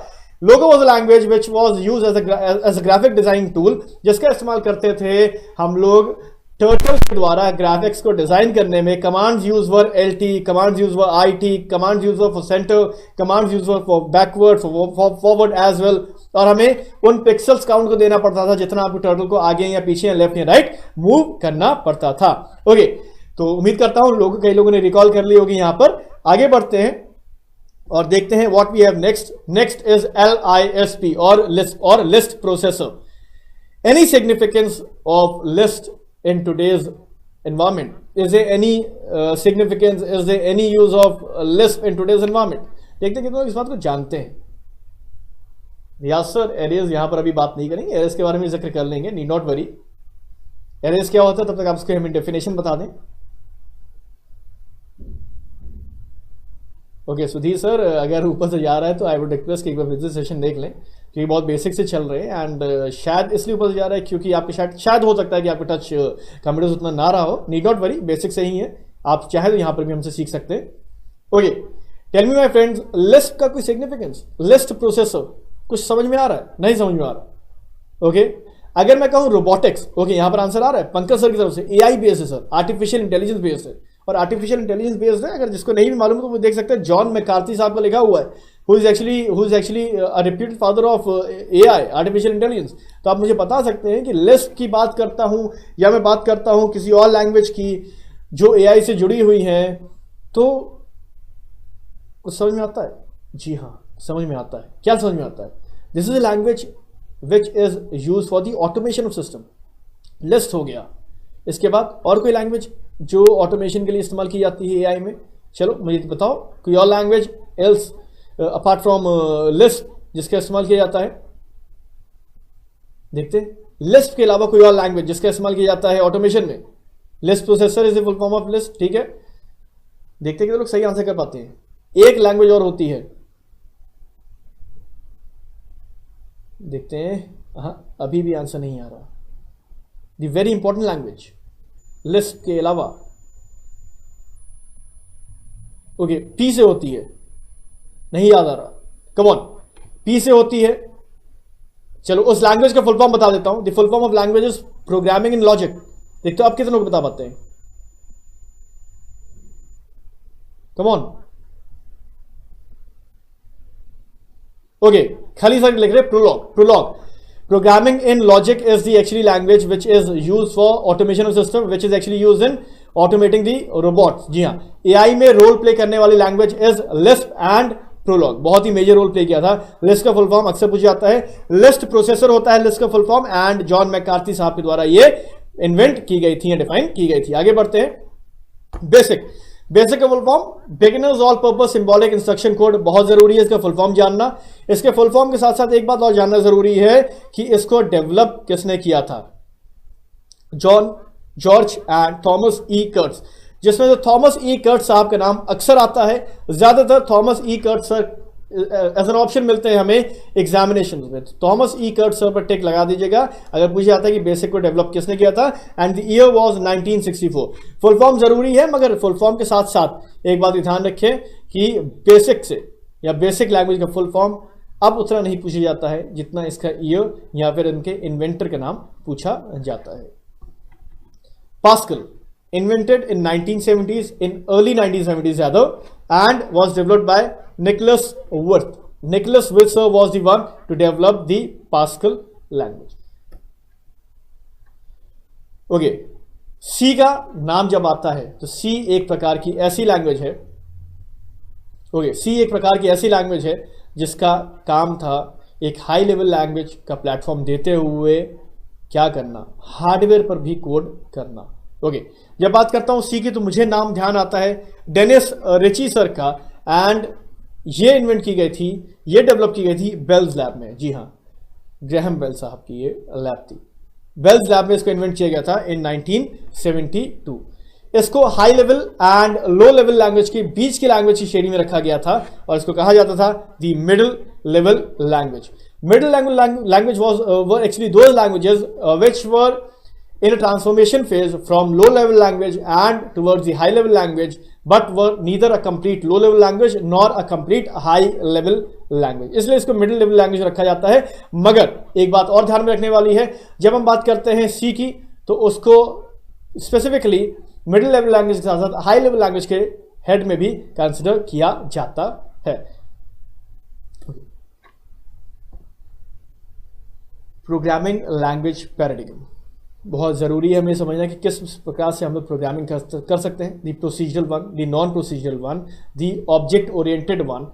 Logo was a language which was use as a graphic design tool, जिसका इस्तेमाल करते थे हम लोग टर्टल के द्वारा ग्राफिक्स को डिजाइन करने में. Commands use were LT, commands use were IT, commands use were for center, commands use were for backward, for forward as well. और हमें उन पिक्सल्स काउंट को देना पड़ता था जितना आपको टर्टल को आगे या पीछे या लेफ्ट या राइट मूव करना पड़ता था. ओके, तो उम्मीद करता हूं कई लोगों ने रिकॉल कर ली होगी. यहां पर आगे बढ़ते हैं और देखते हैं what we have next. Next is LISP और list processor. Any significance of list in today's environment? Is there any significance? Is there any use of Lisp in today's environment? देखते हैं कितने लोग इस बात को जानते हैं. यस सर, एरेज यहां पर अभी बात नहीं करेंगे, एरेज के बारे में जिक्र कर लेंगे, नीड नॉट वरी. एरेज क्या होता है तब तक आप उसके हमें डेफिनेशन बता दें. ओके सुधीर सर, अगर ऊपर से जा रहा है तो आई वुड रिक्वेस्ट कि एक बार विजिट सेशन देख लें, क्योंकि बहुत बेसिक से चल रहे हैं. एंड शायद इसलिए ऊपर से जा रहा है क्योंकि आपके शायद हो सकता है कि आपका टच कंप्यूटर्स उतना ना रहा हो. नीड नॉट वरी, बेसिक से ही है. आप चाहे तो यहां पर भी हमसे सीख सकते हैं. Okay, tell me my friends, list का कोई सिग्निफिकेंस, लिस्ट प्रोसेसर कुछ समझ में आ रहा है? नहीं समझ में आ रहा. ओके, अगर मैं कहूं रोबोटिक्स, ओके यहां पर आंसर आ रहा है पंकज सर की तरफ से. AI बेस्ड है सर, आर्टिफिशियल इंटेलिजेंस बेस्ड है. और आर्टिफिशियल इंटेलिजेंस बेस्ड है, अगर जिसको नहीं भी मालूम तो वो देख सकते हैं, जॉन मैकार्थी साहब का लिखा हुआ है, who is actually a reputed father of AI, artificial intelligence. तो आप मुझे बता सकते हैं कि लिस्ट की बात करता हूं या मैं बात करता हूं किसी और लैंग्वेज की जो AI से जुड़ी हुई है, तो कुछ समझ में आता है? जी हाँ, समझ में आता है. क्या समझ में आता है? This is a language which is use for the automation of system. List हो गया. इसके बाद और कोई लैंग्वेज जो ऑटोमेशन के लिए इस्तेमाल की जाती है AI में? चलो मुझे बताओ कोई और language else apart from list जिसका इस्तेमाल किया जाता है. देखते हैं, लिस्ट के अलावा कोई और लैंग्वेज जिसका इस्तेमाल किया जाता है ऑटोमेशन में. List processor is a full form of list. ठीक है, देखते हैं कि लोग सही आंसर कर पाते हैं. एक लैंग्वेज और होती है, देखते हैं. हाँ, अभी भी आंसर नहीं आ रहा. The very important language list के अलावा. ओके, पी से होती है, नहीं याद आ रहा. कम ऑन, पी से होती है. चलो उस लैंग्वेज का फुल फॉर्म बता देता हूं. The full form of language is programming in logic. देखते हो आप कितने लोग बता पाते हैं? Come on. ओके, खाली सर लिख रहे prologue. Programming in logic is the actually language which is used for automation of system, which is actually used in automating the robots. जी हाँ, AI में रोल प्ले करने वाली language is LISP and Prolog. बहुत ही major role play किया था. List का फुल फॉर्म अक्सर पूछा जाता है. लिस्ट प्रोसेसर होता है लिस्ट का full form, and John McCarthy साहब के द्वारा ये इन्वेंट की गई थी या डिफाइन की गई थी. आगे बढ़ते हैं. बेसिक का full form beginners all purpose symbolic instruction code. बहुत जरूरी है इसका फुल फॉर्म जानना. इसके फुल फॉर्म के साथ साथ एक बात और जानना जरूरी है कि इसको डेवलप किसने किया था. जॉर्ज एंड थॉमस ई कर्ट्स, जिसमें तो थॉमस ई कर्ट्स साहब का नाम अक्सर आता है. ज्यादातर Thomas E Kurtz sir as an option मिलते हैं हमें एग्जामिनेशन में. थॉमस ई कर्ट्स सर पर टिक लगा दीजिएगा अगर पूछा जाता है कि बेसिक को डेवलप किसने किया था. And the year was 1964. Full form जरूरी है, मगर फुल फॉर्म के साथ साथ एक बात ध्यान रखें कि बेसिक से या बेसिक लैंग्वेज का फुल फॉर्म अब उतना नहीं पूछा जाता है जितना इसका ईयर या फिर इनके इन्वेंटर का नाम पूछा जाता है. Pascal invented in 1970s, in early 1970s rather, and was developed by Nicholas Wirth. Nicholas Wirth sir was the one to develop the Pascal language. Okay, C का नाम जब आता है तो C एक प्रकार की ऐसी लैंग्वेज है, ओके, C एक प्रकार की ऐसी लैंग्वेज है जिसका काम था एक हाई लेवल लैंग्वेज का प्लेटफॉर्म देते हुए क्या करना, हार्डवेयर पर भी कोड करना। ओके, जब बात करता हूं सी की तो मुझे नाम ध्यान आता है डेनिस रिची सर का, एंड ये इन्वेंट की गई थी, ये डेवलप की गई थी बेल्स लैब में। जी हाँ, ग्रेहम बेल साहब की ये लैब थी, बेल्स लैब में इसको इन्वेंट किया गया था इन 1972। इसको high level and low level language के बीच की लैंग्वेज की श्रेणी में रखा गया था और इसको कहा जाता था the middle level language. Middle language were actually those languages which were in a transformation phase from low level language and towards the high level language, but were neither a complete low level language nor a complete high level language, इसलिए इसको middle level language रखा जाता है। मगर एक बात और ध्यान में रखने वाली है, जब हम बात करते हैं सी की तो उसको स्पेसिफिकली मिडिल लेवल लैंग्वेज के साथ साथ हाई लेवल लैंग्वेज के हेड में भी कंसिडर किया जाता है। प्रोग्रामिंग लैंग्वेज पैराडिग्म बहुत ज़रूरी है हमें समझना कि किस प्रकार से हम लोग प्रोग्रामिंग कर सकते हैं। The procedural one, the non procedural one, the object oriented one,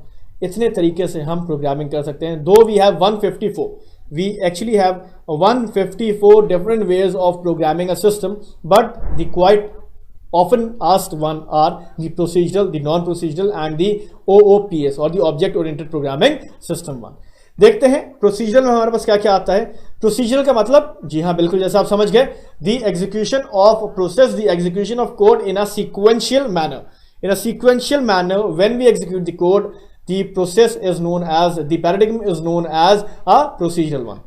इतने तरीके से हम प्रोग्रामिंग कर सकते हैं। Though we have 154, we actually have 154 different ways of programming a system, but the quite often asked one are the procedural, the non-procedural and the OOPS or the object oriented programming system one। देखते हैं procedural में हमारे पास क्या क्या आता है। Procedural का मतलब, जी हाँ बिल्कुल जैसा आप समझ गए, the execution of process, the execution of code in a sequential manner. In a sequential manner when we execute the code, the process is known as, the paradigm is known as a procedural one.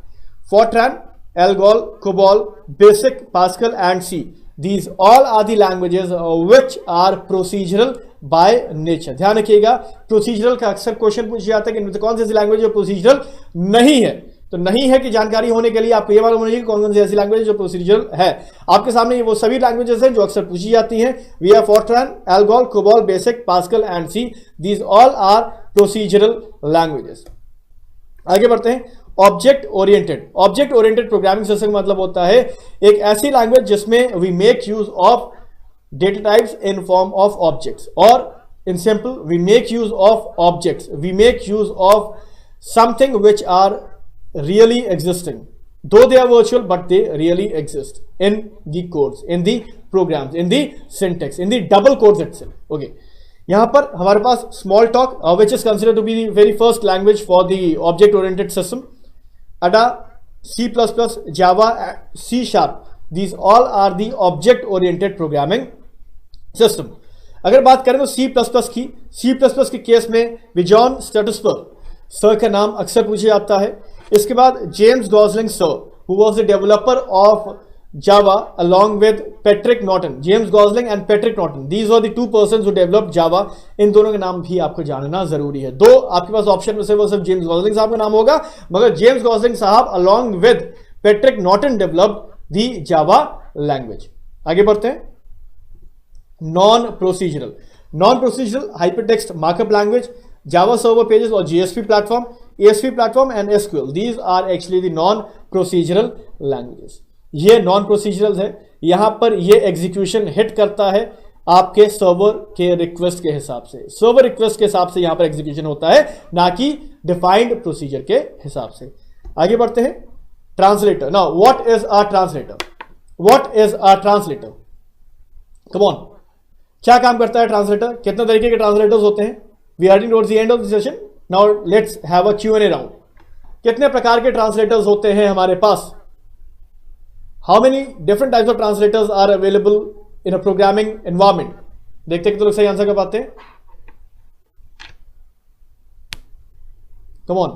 Fortran, ALGOL, COBOL, BASIC, Pascal and C, these all are the languages which are procedural by nature। ध्यान रखिएगा, procedural का अक्सर question पूछा जाता है कि कौन सी ऐसी लैंग्वेज जो प्रोसीजरल नहीं है। तो नहीं है कि जानकारी होने के लिए आपको ये मालूम होना चाहिए कि कौन कौन सी ऐसी लैंग्वेज जो प्रोसीजरल है। आपके सामने वो सभी लैंग्वेजेस हैं जो अक्सर पूछी जाती हैं। We have Fortran, ALGOL, COBOL, BASIC, Pascal and C, these all are procedural languages. आगे बढ़ते हैं। ऑब्जेक्ट ओरिएंटेड प्रोग्रामिंग सिस्टम का मतलब होता है एक ऐसी लैंग्वेज जिसमें we make use of data types in form of objects, और in simple we make use of objects, we make use of something which are really existing, though they are virtual but they really exist in the codes, in the programs, in the syntax, in the double codes itself. Okay, यहां पर हमारे पास small talk which is considered to be the very first language for the object oriented system. Ada, C++, Java, C#, these all are the object oriented programming system। अगर बात करें तो C++ की case में विजॉन स्टैटसबर्ग सर का नाम अक्सर पूछा जाता है। इसके बाद James Gosling sir, who was the developer of Java along with Patrick Norton, James Gosling and Patrick Norton, these were the two persons who developed Java। इन दोनों के नाम भी आपको जानना जरूरी है। दो आपके पास ऑप्शन में से वो सिर्फ जेम्स गॉसलिंग साहब का नाम होगा, मगर जेम्स गॉसलिंग साहब along with Patrick Norton developed the Java language। आगे बढ़ते हैं। Non procedural hypertext markup language, Java server pages और GSP platform, ASP platform and SQL, these are actually the non procedural languages। ये non procedural है। यहां पर ये execution hit करता है आपके सर्वर के रिक्वेस्ट के हिसाब से, सर्वर रिक्वेस्ट के हिसाब से यहां पर एग्जीक्यूशन होता है, ना कि डिफाइंड प्रोसीजर के हिसाब से। आगे बढ़ते हैं। Translator. Now what is a translator? Come on, क्या काम करता है ट्रांसलेटर? कितने तरीके के ट्रांसलेटर्स होते हैं? We are towards the end of the session. Now let's have a Q&A round. कितने प्रकार के ट्रांसलेटर्स होते हैं हमारे पास? How many different types of translators are available in a programming environment? देखते हैं कि तो लोग सही आंसर कर पाते हैं। Come on।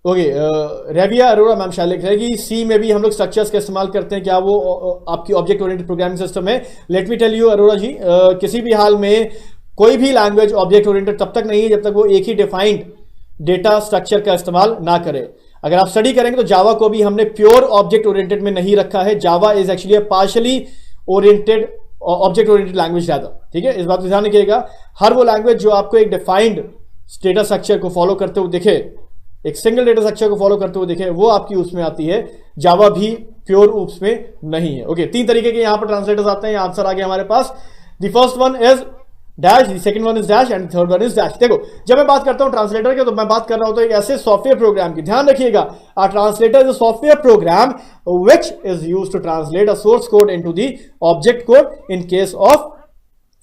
Okay, Rebia Arora ma'am शायद लिख रहे हैं कि सी में भी हम लोग स्ट्रक्चर्स का इस्तेमाल करते हैं, क्या वो आपकी ऑब्जेक्ट ओरिएंटेड प्रोग्रामिंग सिस्टम है? Let me tell you Arora ji, किसी भी हाल में कोई भी लैंग्वेज ऑब्जेक्ट ओरिएंटेड तब तक नहीं है जब तक वो एक ही डिफाइंड डेटा स्ट्रक्चर का इस्तेमाल ना करे। अगर आप स्टडी करेंगे तो जावा को भी हमने प्योर ऑब्जेक्ट ओरिएंटेड में नहीं रखा है। Java is actually partially oriented object oriented language रहता, ठीक है। इस बात को ध्यान रखिएगा, हर वो लैंग्वेज जो आपको एक डिफाइंड डेटा स्ट्रक्चर को फॉलो करते हुए दिखे, एक सिंगल डेटा स्ट्रक्चर को फॉलो करते हुए दिखे, वो आपकी उसमें आती है। जावा भी प्योर उसमें नहीं है। ओके, तीन तरीके के यहां पर ट्रांसलेटर्स आते हैं। आंसर आ गया हमारे पास। The first one is dash, the second one is dash and third one is dash. देखो, जब मैं बात करता हूं ट्रांसलेटर के, तो मैं बात कर रहा हूं तो एक ऐसे सॉफ्टवेयर प्रोग्राम की, ध्यान रखिएगा, a translator is a software program which is used to translate a source code into the object code in case of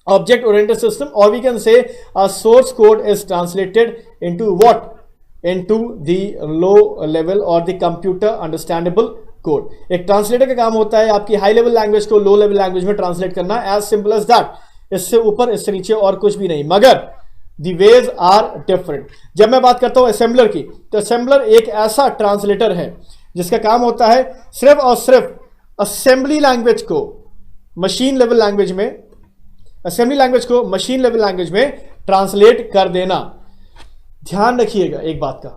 object oriented system, or we can say a source code is translated into what, into the low level or the computer understandable code. एक translator का काम होता है आपकी high level language को लो level language में translate करना, as simple as that. इससे ऊपर इससे नीचे और कुछ भी नहीं, मगर the ways are different। जब मैं बात करता हूं असेंबलर की, तो असेंबलर एक ऐसा ट्रांसलेटर है जिसका काम होता है सिर्फ और सिर्फ असेंबली लैंग्वेज को मशीन लेवल लैंग्वेज में, असेंबली लैंग्वेज को मशीन लेवल लैंग्वेज में ट्रांसलेट कर देना। ध्यान रखिएगा एक बात का,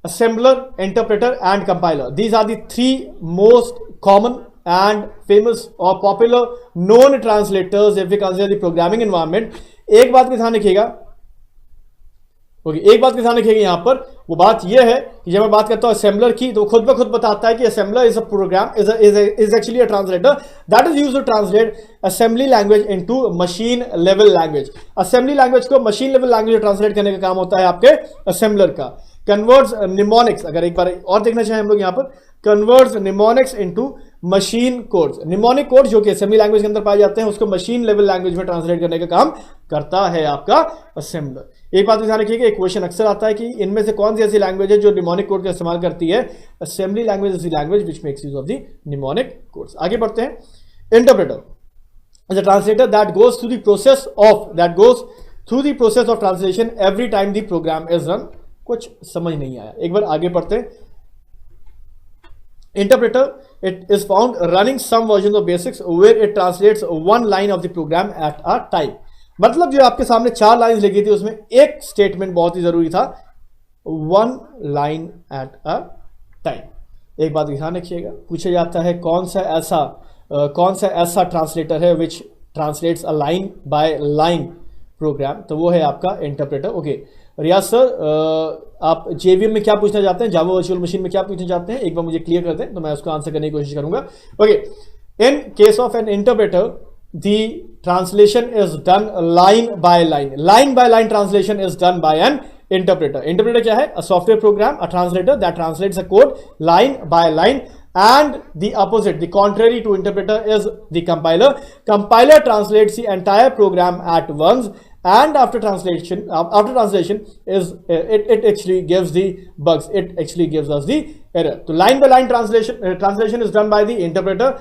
assembler, interpreter and compiler, these are the three most common and famous और popular known translators if we consider the programming environment. एक बात का ध्यान रखिएगा, ओके, एक बात का ध्यान रखिएगा यहां पर, वो बात यह है कि जब मैं बात करता हूं असेंबलर की, तो खुद ब खुद बताता है कि assembler is a program, is actually a translator that is used to translate assembly language into machine level language. Assembly language को मशीन लेवल लैंग्वेज में ट्रांसलेट करने का काम होता है आपके असेंबलर का। कन्वर्ट्स निमोनिक्स, अगर एक बार और देखना चाहें हम लोग यहां पर, converts mnemonics into machine codes. Mnemonic code जो कि असेंबली लैंग्वेज के अंदर पाए जाते हैं, उसको मशीन लेवल लैंग्वेज में ट्रांसलेट करने का काम करता है आपका असेंबलर। एक बात ध्यान रखिएगा, एक क्वेश्चन अक्सर आता है कि इनमें से कौन सी ऐसी लैंग्वेज है जो निमोनिक कोड का इस्तेमाल करती है। Assembly language is the language which makes use of the mnemonic codes. आगे बढ़ते हैं। Interpreter is a translator that goes through the process of translation every time the program is run. कुछ समझ नहीं आया, एक बार आगे बढ़ते हैं। Interpreter, it is found running some versions of basics where it translates one line of the program at a time। मतलब जो आपके सामने 4 लाइंस लिखी थी, उसमें एक स्टेटमेंट बहुत ही जरूरी था, one line at a time। एक बात ध्यान रखिएगा, पूछा जाता है कौन सा ऐसा ट्रांसलेटर है which translates a line by line program, तो वो है आपका इंटरप्रेटर। ओके रियाज सर, आप जेवीएम में क्या पूछना चाहते हैं, जावा वर्चुअल मशीन में क्या पूछना चाहते हैं, एक बार मुझे क्लियर कर दें तो मैं उसको आंसर करने की कोशिश करूंगा। Okay, in case of N interpreter the translation is done line by line translation is done by N interpreter. Interpreter क्या है? अ software programme, a translator that translates a code line by line, and the opposite, the contrary to interpreter is the compiler translates the entire program at once, and after translation is it actually gives the bugs, it actually gives us the error. So line by line translation is done by the interpreter,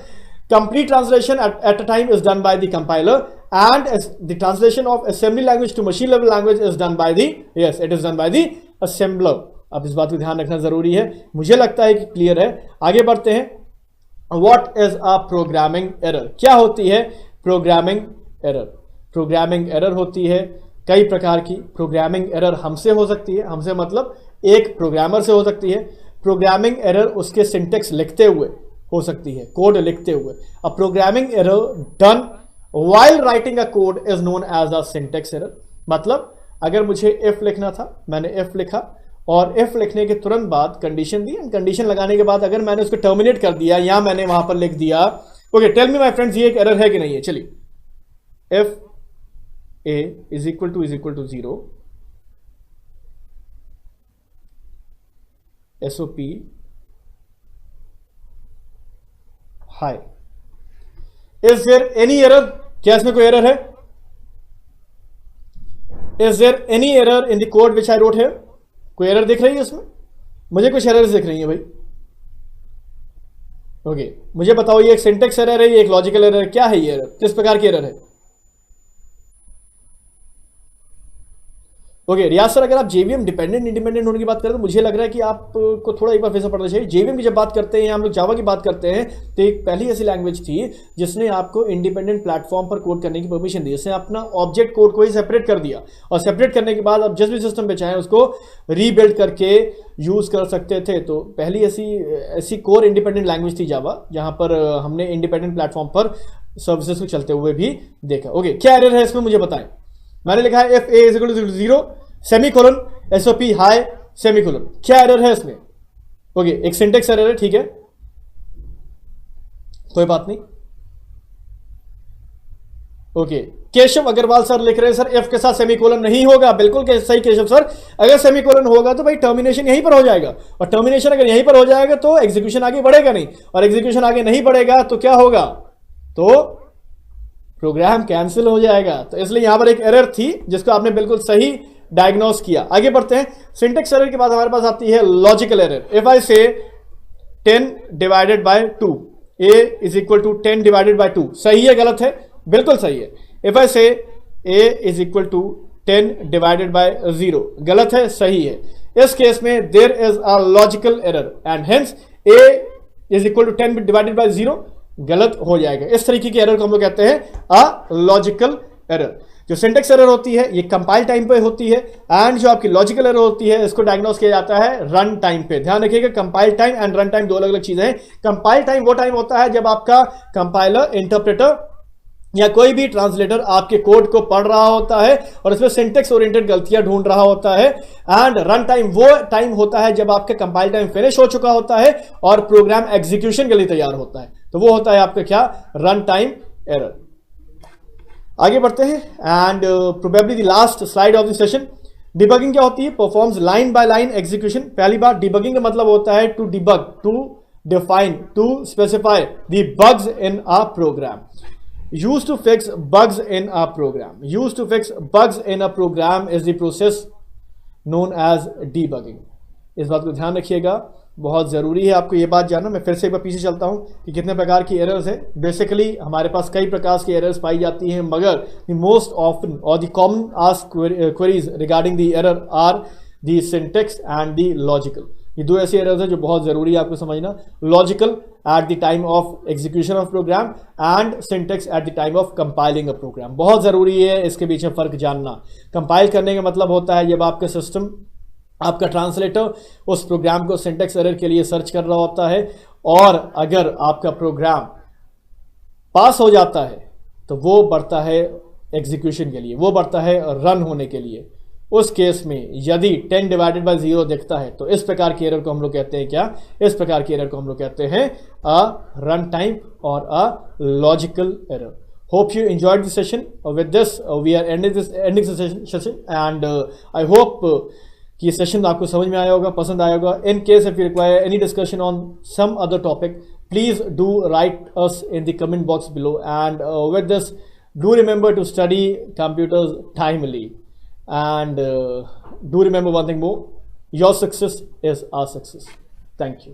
complete translation at a time is done by the compiler, and the translation of assembly language to machine level language is done by the assembler। अब इस बात को ध्यान रखना जरूरी है, मुझे लगता है कि क्लियर है। आगे बढ़ते हैं। What is a programming error? क्या होती है प्रोग्रामिंग एरर? प्रोग्रामिंग एरर होती है कई प्रकार की। प्रोग्रामिंग एरर हमसे हो सकती है, हमसे मतलब एक प्रोग्रामर से हो सकती है। प्रोग्रामिंग एरर उसके सिंटेक्स लिखते हुए हो सकती है, कोड लिखते हुए। A programming error done while writing a code is known as a syntax error. मतलब अगर मुझे इफ लिखना था, मैंने इफ लिखा और इफ लिखने के तुरंत बाद कंडीशन दी, कंडीशन लगाने के बाद अगर मैंने उसको टर्मिनेट कर दिया या मैंने वहां पर लिख दिया, okay tell me my friends, ये एक एरर है कि नहीं है? चलिए, if A is equal to 0, SOP hi, is there any error? क्या इसमें कोई एरर है? Is there any error in the code which I wrote here? कोई एरर दिख रही है इसमें? मुझे कुछ एरर्स दिख रही है भाई। ओके, मुझे बताओ, ये एक सिंटेक्स एरर है, ये एक लॉजिकल एरर है, क्या है ये एरर? किस प्रकार की एरर है? ओके रियाज सर, अगर आप जेवीएम डिपेंडेंट इंडिपेंडेंट होने की बात करें तो मुझे लग रहा है कि आपको थोड़ा एक बार फिर से पढ़ना चाहिए। जेवीएम की जब बात करते हैं, हम लोग जावा की बात करते हैं, तो एक पहली ऐसी लैंग्वेज थी जिसने आपको इंडिपेंडेंट प्लेटफॉर्म पर कोड करने की परमिशन दी। इसने अपना ऑब्जेक्ट कोड को ही सेपरेट कर दिया, और सेपरेट करने के बाद आप जिस भी सिस्टम पे चाहें उसको रीबिल्ड करके यूज कर सकते थे। तो पहली ऐसी कोर इंडिपेंडेंट लैंग्वेज थी जावा, जहां पर हमने इंडिपेंडेंट प्लेटफॉर्म पर सर्विसेज को चलते हुए भी देखा। ओके, क्या एरर है इसमें मुझे बताएं। मैंने लिखा है FA is equal to 0 semicolon SOP hi semicolon, क्या एरर है इसमें? ओके, एक सिंटेक्स एरर है, ठीक है, कोई बात नहीं। ओके, केशव अग्रवाल सर लिख रहे हैं सर एफ के साथ सेमीकोलन नहीं होगा। बिल्कुल सही केशव सर, अगर सेमीकोलन होगा तो भाई टर्मिनेशन यहीं पर हो जाएगा, और टर्मिनेशन अगर यहीं पर हो जाएगा तो एग्जीक्यूशन आगे बढ़ेगा नहीं, और एग्जीक्यूशन आगे नहीं बढ़ेगा तो क्या होगा, तो प्रोग्राम कैंसिल हो जाएगा। तो इसलिए यहां पर एक एरर थी जिसको आपने बिल्कुल सही डायग्नोस किया। आगे बढ़ते हैं, सिंटेक्स एरर के बाद हमारे पास आती है logical error. If I say 10 divided by 2 a is equal to 10 divided by 2, सही है गलत है? बिल्कुल सही है। If I say a is equal to 10 divided by 0, गलत है? सही है। इस केस में there is a logical error and hence a is equal to 10 divided by 0 गलत हो जाएगा। इस तरीके की एरर को हम लोग कहते हैं अ लॉजिकल एरर। जो सिंटेक्स एरर होती है ये कंपाइल टाइम पे होती है, एंड जो आपकी लॉजिकल एरर होती है इसको डायग्नोस किया जाता है रन टाइम पे। ध्यान रखिएगा, compile time and run time दो अलग अलग चीजें हैं। कंपाइल टाइम वो टाइम होता है जब आपका कंपाइलर, इंटरप्रेटर या कोई भी ट्रांसलेटर आपके कोड को पढ़ रहा होता है और इसमें सिंटेक्स ओरिएंटेड गलतियां ढूंढ रहा होता है। एंड रन टाइम वो टाइम होता है जब आपका कंपाइल टाइम फिनिश हो चुका होता है और प्रोग्राम एग्जीक्यूशन के लिए तैयार होता है, तो वो होता है आपका क्या, रन टाइम एरर। आगे बढ़ते हैं, and probably the last slide of the session. Debugging क्या होती है? Performs line by line execution. पहली बार डिबगिंग का मतलब होता है to debug, to define, to specify the bugs in a program. Used to fix bugs in a program. Used to fix bugs in a program is the process known as debugging. इस बात को ध्यान रखिएगा, बहुत ज़रूरी है आपको ये बात जानना। मैं फिर से एक बार पीछे चलता हूँ कि कितने प्रकार की एरर्स है। बेसिकली हमारे पास कई प्रकार की एरर्स पाई जाती हैं, मगर द मोस्ट ऑफन और the common asked queries regarding the error are the syntax and the logical. ये दो ऐसी एरर्स है जो बहुत जरूरी है आपको समझना। Logical at the time of execution of program and syntax at the time of compiling a program. बहुत जरूरी है इसके पीछे फर्क जानना। कंपाइल करने का मतलब होता है जब आपका सिस्टम, आपका ट्रांसलेटर उस प्रोग्राम को सिंटेक्स एरर के लिए सर्च कर रहा होता है, और अगर आपका प्रोग्राम पास हो जाता है तो वो बढ़ता है एग्जीक्यूशन के लिए, वो बढ़ता है रन होने के लिए। उस केस में यदि 10 डिवाइडेड बाय 0 दिखता है तो इस प्रकार की एरर को हम लोग कहते हैं क्या, इस प्रकार की एरर को हम लोग कहते हैं अ रन टाइम और a logical error. Hope you enjoyed this session. With this we are ending this session and I hope कि ये सेशन आपको समझ में आया होगा, पसंद आया होगा। In case if you require any discussion on some other topic, please do write us in the comment box below, and with this do remember to study computers timely. And do remember one thing more, your success is our success. Thank you.